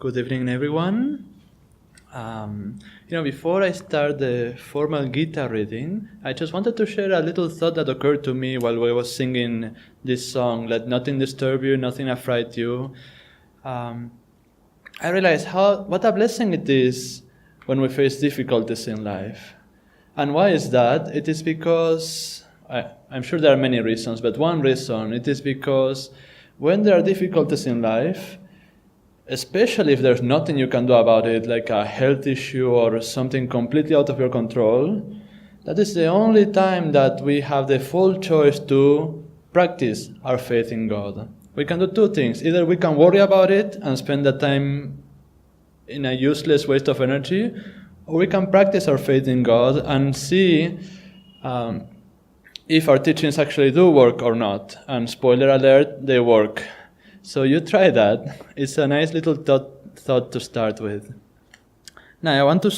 Good evening, everyone. Before I start the formal Gita reading, I just wanted to share a little thought that occurred to me while I was singing this song, Let Nothing Disturb You, Nothing Affright You. I realized what a blessing it is when we face difficulties in life. And why is that? It is because, I'm sure there are many reasons, but one reason, it is because when there are difficulties in life, especially if there's nothing you can do about it, like a health issue or something completely out of your control, that is the only time that we have the full choice to practice our faith in God. We can do two things. Either we can worry about it and spend the time in a useless waste of energy, or we can practice our faith in God and see if our teachings actually do work or not. And spoiler alert, they work. So you try that. It's a nice little thought to start with. Now I want to,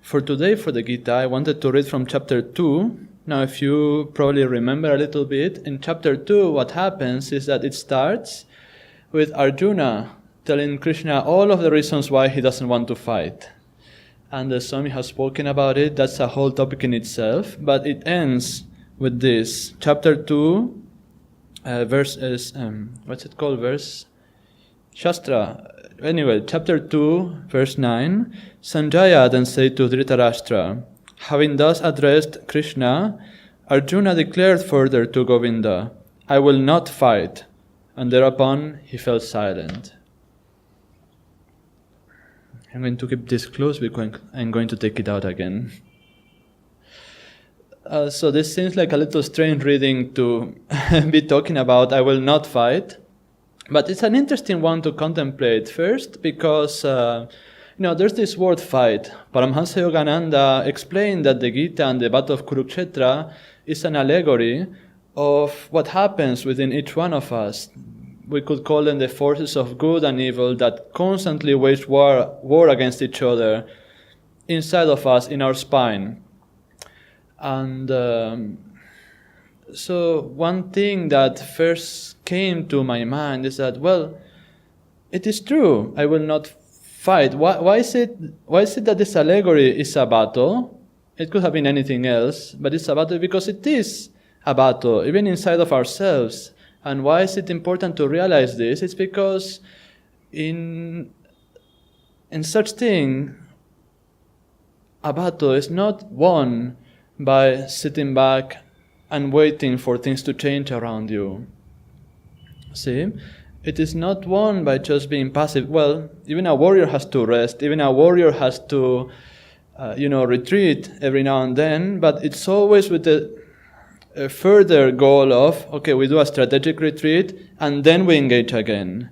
for today, for the Gita, I wanted to read from chapter 2. Now if you probably remember a little bit, in chapter 2 what happens is that it starts with Arjuna telling Krishna all of the reasons why he doesn't want to fight. And the Swami has spoken about it, that's a whole topic in itself, but it ends with this. Chapter 2, verse Shastra. Anyway, chapter 2, verse 9. Sanjaya then said to Dhritarashtra, having thus addressed Krishna, Arjuna declared further to Govinda, I will not fight. And thereupon he fell silent. I'm going to keep this close because I'm going to take it out again. So this seems like a little strange reading to be talking about I will not fight, but it's an interesting one to contemplate. First, because there's this word fight. Paramhansa Yogananda explained that the Gita and the Battle of Kurukshetra is an allegory of what happens within each one of us. We could call them the forces of good and evil that constantly wage war against each other inside of us, in our spine. And so one thing that first came to my mind is that, well, it is true, I will not fight. Why is it that this allegory is a battle? It could have been anything else, but it's a battle because it is a battle, even inside of ourselves. And why is it important to realize this? It's because in such thing, a battle is not won by sitting back and waiting for things to change around you. See? It is not won by just being passive. Well, even a warrior has to rest. Even a warrior has to, retreat every now and then. But it's always with the further goal of, okay, we do a strategic retreat and then we engage again.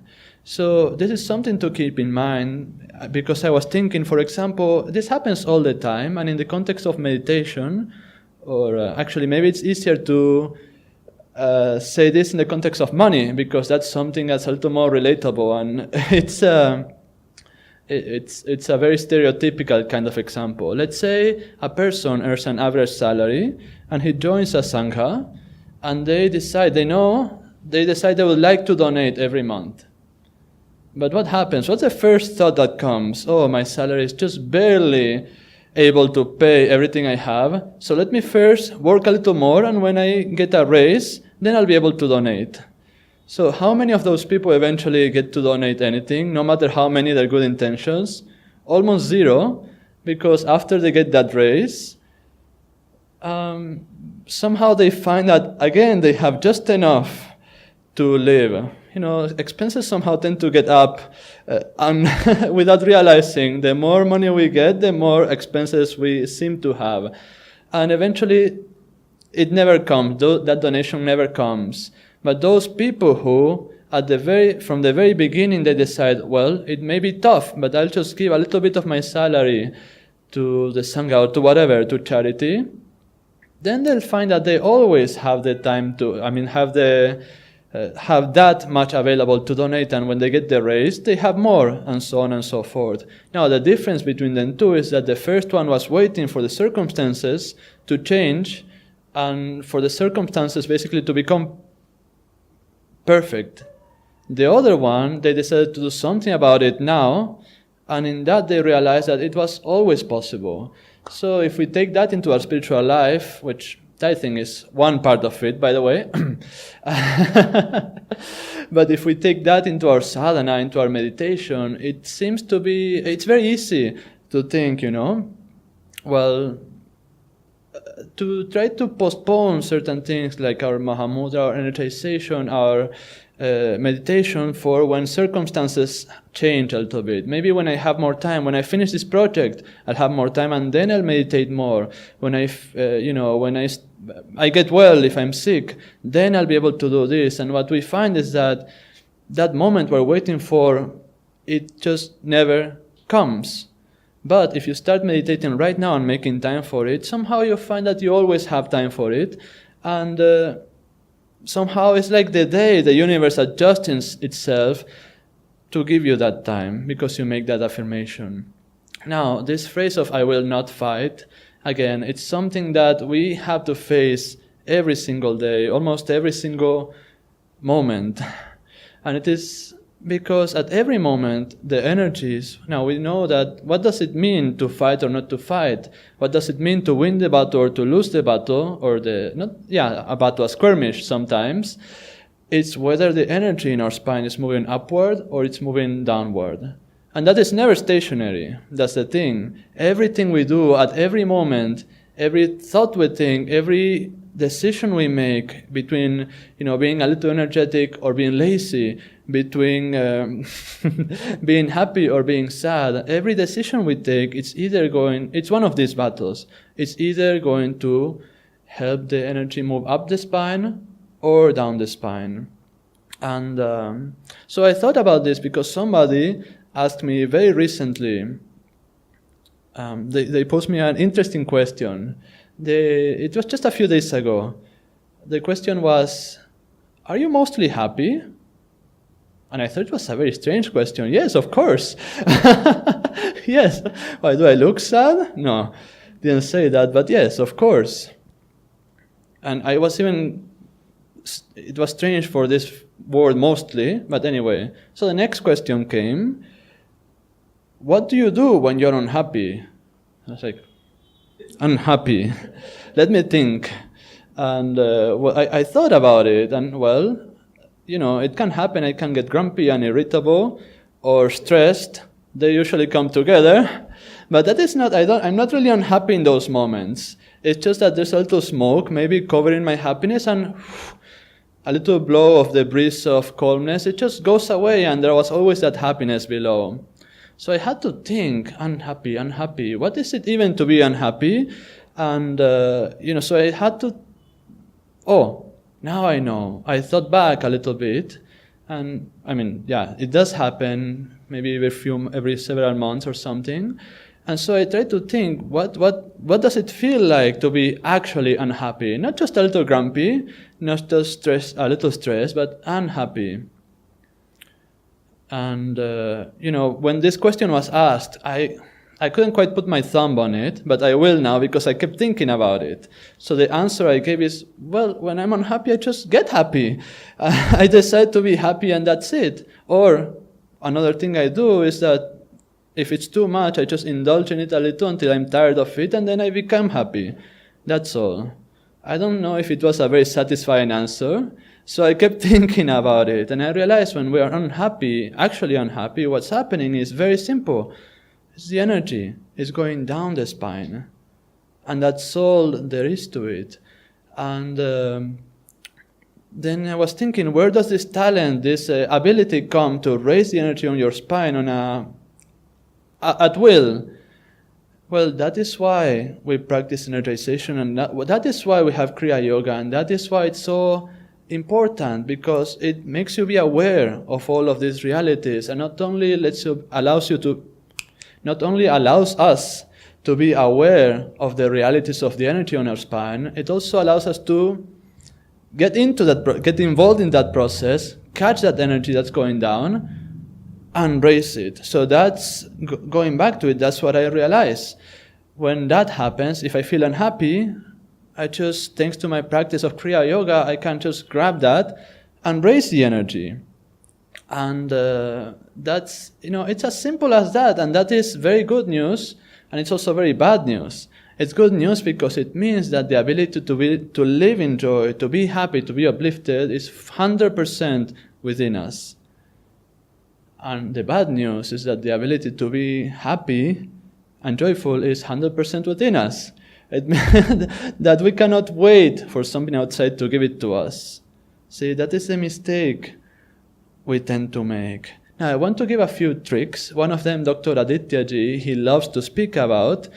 So this is something to keep in mind, because I was thinking, for example, this happens all the time, and in the context of meditation, or actually maybe it's easier to say this in the context of money, because that's something that's a little more relatable, and it's a very stereotypical kind of example. Let's say a person earns an average salary, and he joins a sangha, and they decide they would like to donate every month. But what happens? What's the first thought that comes? Oh, my salary is just barely able to pay everything I have. So let me first work a little more, and when I get a raise, then I'll be able to donate. So how many of those people eventually get to donate anything, no matter how many their good intentions? Almost zero, because after they get that raise, somehow they find that, again, they have just enough to live. Expenses somehow tend to get up, and without realizing, the more money we get, the more expenses we seem to have. And eventually, it never comes. That donation never comes. But those people who, from the very beginning, they decide, well, it may be tough, but I'll just give a little bit of my salary to the Sangha or to whatever, to charity, then they'll find that they always have the time to, have that much available to donate, and when they get the raise, they have more, and so on and so forth. Now, the difference between them two is that the first one was waiting for the circumstances to change, and for the circumstances basically to become perfect. The other one, they decided to do something about it now, and in that they realized that it was always possible. So if we take that into our spiritual life, which I think is one part of it, by the way, but if we take that into our sadhana, into our meditation, it seems to be, it's very easy to think, well, to try to postpone certain things like our Mahamudra, our energization, our meditation for when circumstances change a little bit. Maybe when I have more time, when I finish this project, I'll have more time and then I'll meditate more. When I get well, if I'm sick, then I'll be able to do this. And what we find is that that moment we're waiting for, it just never comes. But if you start meditating right now and making time for it, somehow you find that you always have time for it. And somehow it's like the universe adjusting itself to give you that time because you make that affirmation. Now, this phrase of I will not fight, again, it's something that we have to face every single day, almost every single moment. And it is because at every moment, the energies, now we know that what does it mean to fight or not to fight? What does it mean to win the battle or to lose the battle? Or a battle, a skirmish sometimes. It's whether the energy in our spine is moving upward or it's moving downward. And that is never stationary. That's the thing. Everything we do at every moment, every thought we think, every decision we make between, being a little energetic or being lazy, between being happy or being sad, every decision we take, it's one of these battles. It's either going to help the energy move up the spine or down the spine. And so I thought about this because somebody asked me very recently, they posed me an interesting question. It was just a few days ago. The question was, are you mostly happy? And I thought it was a very strange question. Yes, of course. Yes. Why, do I look sad? No, didn't say that, but yes, of course. And it was strange for this word mostly, but anyway. So the next question came, what do you do when you're unhappy? I was like, unhappy. Let me think. And I thought about it, and well, it can happen. I can get grumpy and irritable or stressed. They usually come together. But that is not, I'm not really unhappy in those moments. It's just that there's a little smoke, maybe covering my happiness, and a little blow of the breeze of calmness. It just goes away, and there was always that happiness below. So I had to think, unhappy. What is it even to be unhappy? And, so I had to, now I know. I thought back a little bit, and it does happen, maybe every several months or something. And so I tried to think, what does it feel like to be actually unhappy? Not just a little grumpy, not just a little stressed, but unhappy. And, when this question was asked, I couldn't quite put my thumb on it, but I will now because I kept thinking about it. So the answer I gave is, well, when I'm unhappy, I just get happy. I decide to be happy and that's it. Or another thing I do is that if it's too much, I just indulge in it a little until I'm tired of it and then I become happy. That's all. I don't know if it was a very satisfying answer. So I kept thinking about it and I realized when we are actually unhappy, what's happening is very simple. It's the energy is going down the spine. And that's all there is to it. And then I was thinking, where does this talent, this ability come to raise the energy on your spine at will? Well, that is why we practice energization, and that is why we have Kriya Yoga, and that is why it's so important, because it makes you be aware of all of these realities, and not only allows us to be aware of the realities of the energy on our spine, it also allows us to get involved in that process, catch that energy that's going down, and raise it. So that's, going back to it, that's what I realize. When that happens, if I feel unhappy, thanks to my practice of Kriya Yoga, I can just grab that and raise the energy. And that's, it's as simple as that. And that is very good news. And it's also very bad news. It's good news because it means that the ability to live in joy, to be happy, to be uplifted is 100% within us. And the bad news is that the ability to be happy and joyful is 100% within us. It means that we cannot wait for something outside to give it to us. See, that is a mistake we tend to make. Now, I want to give a few tricks. One of them, Dr. Adityaji, he loves to speak about,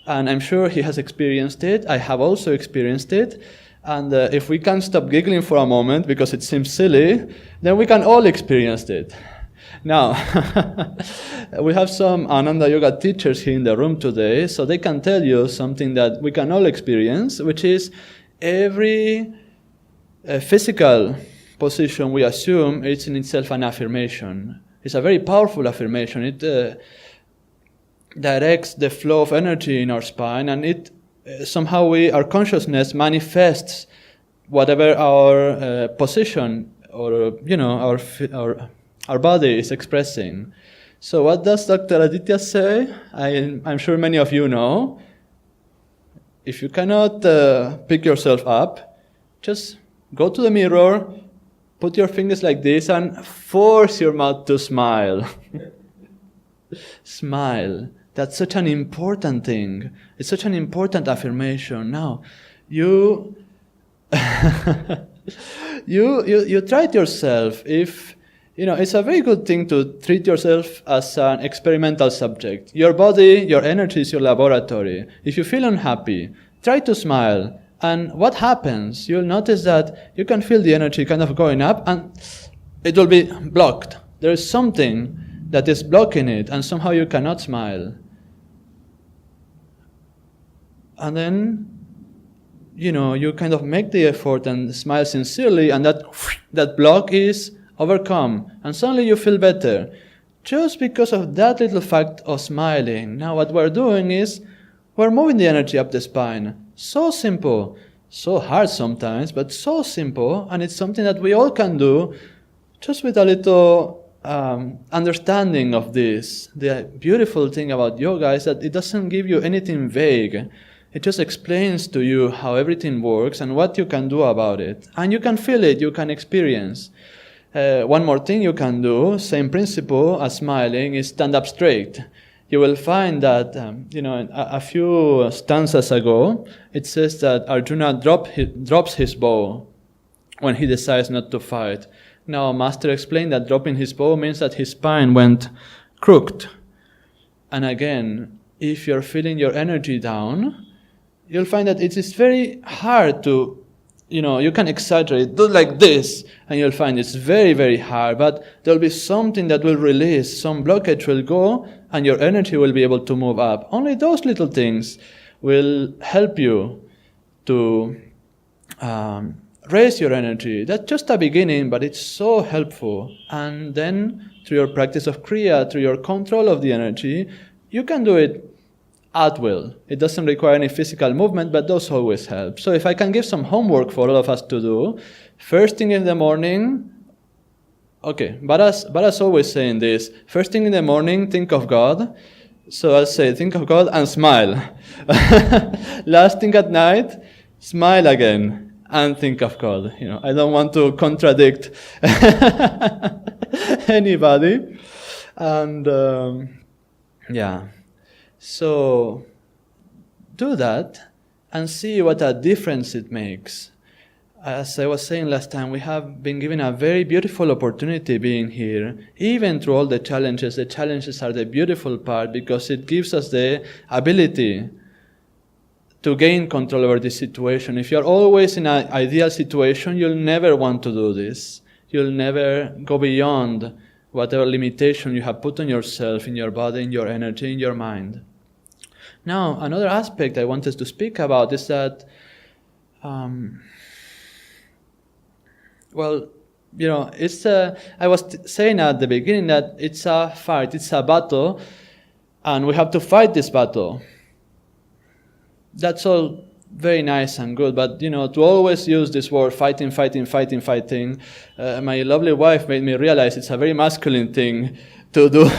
and I'm sure he has experienced it. I have also experienced it. And if we can stop giggling for a moment because it seems silly, then we can all experience it. Now, we have some Ananda Yoga teachers here in the room today, so they can tell you something that we can all experience, which is every physical position we assume it's in itself an affirmation. It's a very powerful affirmation. It directs the flow of energy in our spine, and it somehow our consciousness manifests whatever our position or our body is expressing. So what does Dr. Aditya say? I'm sure many of you know. If you cannot pick yourself up, just go to the mirror, put your fingers like this, and force your mouth to smile. Smile. That's such an important thing. It's such an important affirmation. Now, you you try it yourself. If it's a very good thing to treat yourself as an experimental subject. Your body, your energy is your laboratory. If you feel unhappy, try to smile. And what happens? You'll notice that you can feel the energy kind of going up, and it will be blocked. There is something that is blocking it, and somehow you cannot smile. And then, you kind of make the effort and smile sincerely, and that block is overcome, and suddenly you feel better. Just because of that little fact of smiling. Now what we're doing is, we're moving the energy up the spine. So simple, so hard sometimes, but so simple, and it's something that we all can do just with a little understanding of this. The beautiful thing about yoga is that it doesn't give you anything vague. It just explains to you how everything works and what you can do about it. And you can feel it, you can experience. One more thing you can do, same principle as smiling, is stand up straight. You will find that, a few stanzas ago, it says that Arjuna drops his bow when he decides not to fight. Now, Master explained that dropping his bow means that his spine went crooked. And again, if you're feeling your energy down, you'll find that it is very hard to, you can exaggerate, do like this, and you'll find it's very, very hard, but there'll be something that will release, some blockage will go, and your energy will be able to move up. Only those little things will help you to raise your energy. That's just a beginning, but it's so helpful. And then, through your practice of Kriya, through your control of the energy, you can do it at will. It doesn't require any physical movement, but those always help. So if I can give some homework for all of us to do, first thing in the morning, Bhara's always saying this, first thing in the morning, think of God. So I'll say, think of God and smile. Last thing at night, smile again and think of God. I don't want to contradict anybody. And so do that and see what a difference it makes. As I was saying last time, we have been given a very beautiful opportunity being here, even through all the challenges. The challenges are the beautiful part because it gives us the ability to gain control over the situation. If you're always in an ideal situation, you'll never want to do this. You'll never go beyond whatever limitation you have put on yourself, in your body, in your energy, in your mind. Now, another aspect I wanted to speak about is that, it's I was saying at the beginning that it's a fight, it's a battle, and we have to fight this battle. That's all very nice and good, but to always use this word fighting, fighting, fighting, fighting, my lovely wife made me realize it's a very masculine thing to do.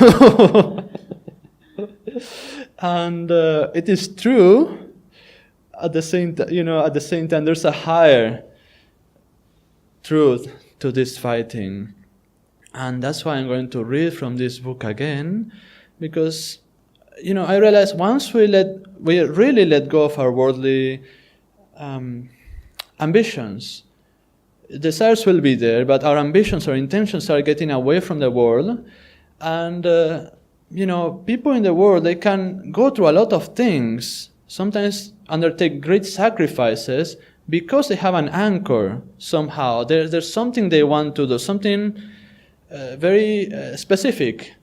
And it is true. At the same time, there's a higher truth to this fighting, and that's why I'm going to read from this book again, because I realize once we really let go of our worldly ambitions, desires will be there, but our ambitions, our intentions are getting away from the world. And people in the world, they can go through a lot of things, sometimes undertake great sacrifices, because they have an anchor somehow. There's something they want to do, something very specific.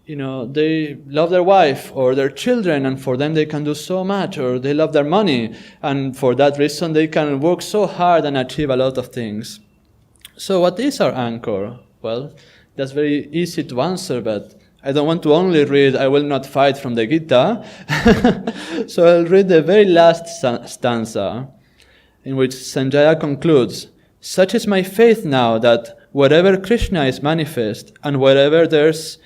They love their wife or their children, and for them they can do so much, or they love their money, and for that reason they can work so hard and achieve a lot of things. So what is our anchor? Well, that's very easy to answer, but I don't want to only read "I will not fight" from the Gita. So I'll read the very last stanza, in which Sanjaya concludes, "Such is my faith now that wherever Krishna is manifest, and wherever there's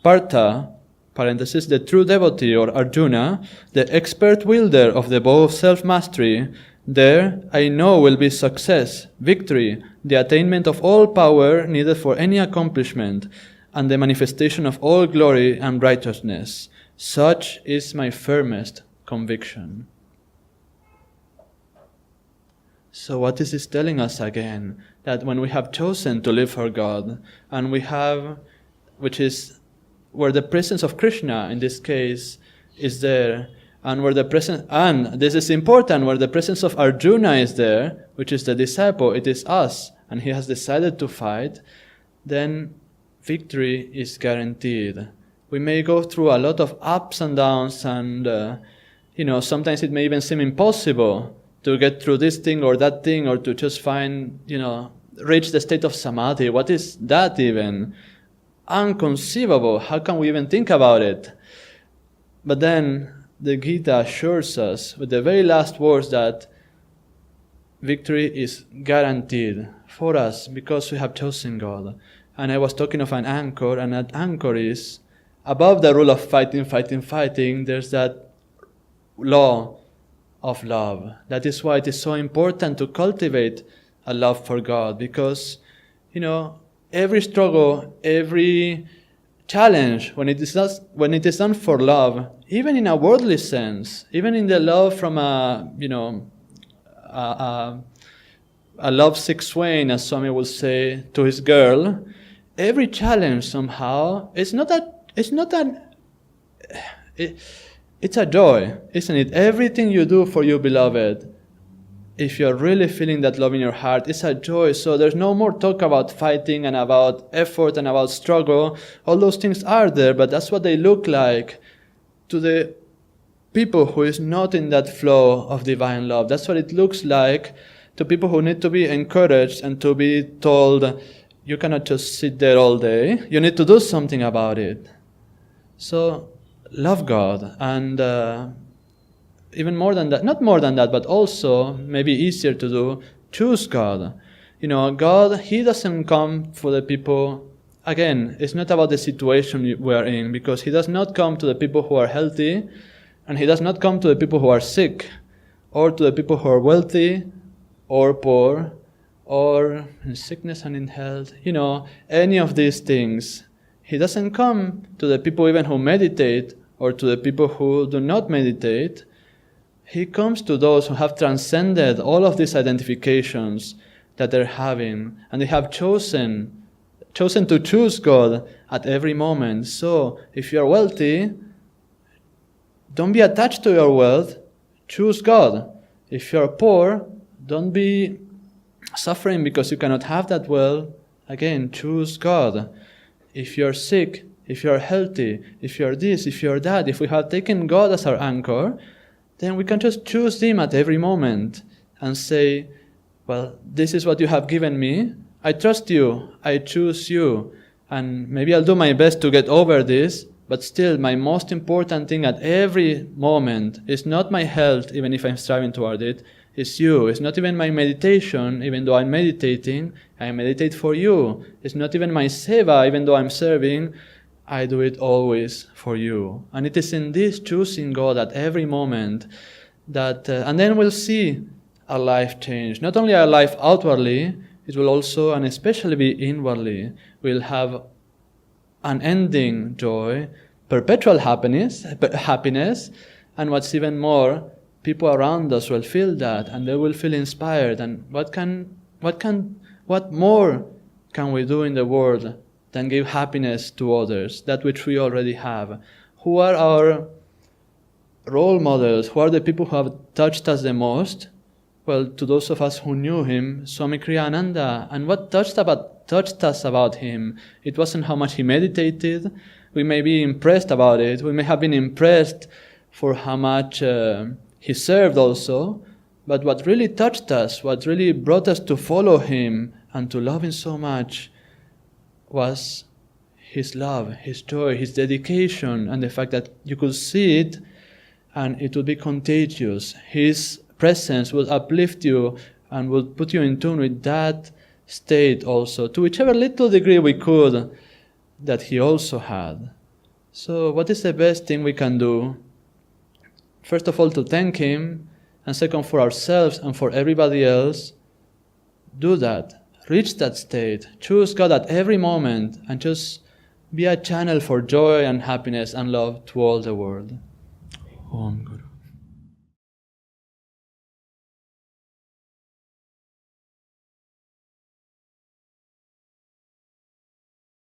Partha, parenthesis, the true devotee, or Arjuna, the expert wielder of the bow of self-mastery, there I know will be success, victory, the attainment of all power needed for any accomplishment, and the manifestation of all glory and righteousness. Such is my firmest conviction." So what is this telling us again? That when we have chosen to live for God, and we have, which is where the presence of Krishna, in this case, is there, and this is important, where the presence of Arjuna is there, which is the disciple, it is us, and he has decided to fight, then victory is guaranteed. We may go through a lot of ups and downs, and sometimes it may even seem impossible to get through this thing or that thing, or to just find, reach the state of samadhi. What is that even? Unconceivable. How can we even think about it? But then the Gita assures us with the very last words that victory is guaranteed for us because we have chosen God. And I was talking of an anchor, and that anchor is above the rule of fighting, fighting, fighting. There's that law of love. That is why it is so important to cultivate a love for God, because every struggle, every challenge, when it is done for love, even in a worldly sense, even in the love from a lovesick swain, as Swami will say, to his girl, every challenge somehow it's a joy, isn't it? Everything you do for your beloved, if you're really feeling that love in your heart, it's a joy. So there's no more talk about fighting and about effort and about struggle. All those things are there, but that's what they look like to the people who is not in that flow of divine love. That's what it looks like to people who need to be encouraged and to be told, you cannot just sit there all day. You need to do something about it. So love God, and even more than that, not more than that, but also, maybe easier to do, choose God. God, He doesn't come for the people, again, it's not about the situation we are in, because He does not come to the people who are healthy, and He does not come to the people who are sick, or to the people who are wealthy, or poor, or in sickness and in health, any of these things. He doesn't come to the people even who meditate, or to the people who do not meditate. He comes to those who have transcended all of these identifications that they're having, and they have chosen to choose God at every moment. So, if you're wealthy, don't be attached to your wealth, choose God. If you're poor, don't be suffering because you cannot have that wealth, again, choose God. If you're sick, if you're healthy, if you're this, if you're that, if we have taken God as our anchor, then we can just choose Him at every moment and say, well, this is what you have given me. I trust you. I choose you. And maybe I'll do my best to get over this, But still, my most important thing at every moment is not my health, even if I'm striving toward it, it's you. It's not even my meditation, even though I'm meditating, I meditate for you. It's not even my seva, even though I'm serving, I do it always for you. And it is in this choosing God at every moment that, and then we'll see our life change. Not only our life outwardly, it will also and especially be inwardly. We'll have unending joy, perpetual happiness, and what's even more, people around us will feel that, and they will feel inspired. And what more can we do in the world than give happiness to others, that which we already have? Who are our role models? Who are the people who have touched us the most? Well, to those of us who knew him, Swami Kriyananda. And what touched us about him? It wasn't how much he meditated. We may be impressed about it. We may have been impressed for how much he served also. But what really touched us, what really brought us to follow him and to love him so much, was his love, his joy, his dedication, and the fact that you could see it and it would be contagious. His presence will uplift you and will put you in tune with that state also, to whichever little degree we could, that he also had. So what is the best thing we can do? First of all, to thank him, and second, for ourselves and for everybody else. Do that. Reach that state. Choose God at every moment and just be a channel for joy and happiness and love to all the world. Om Guru.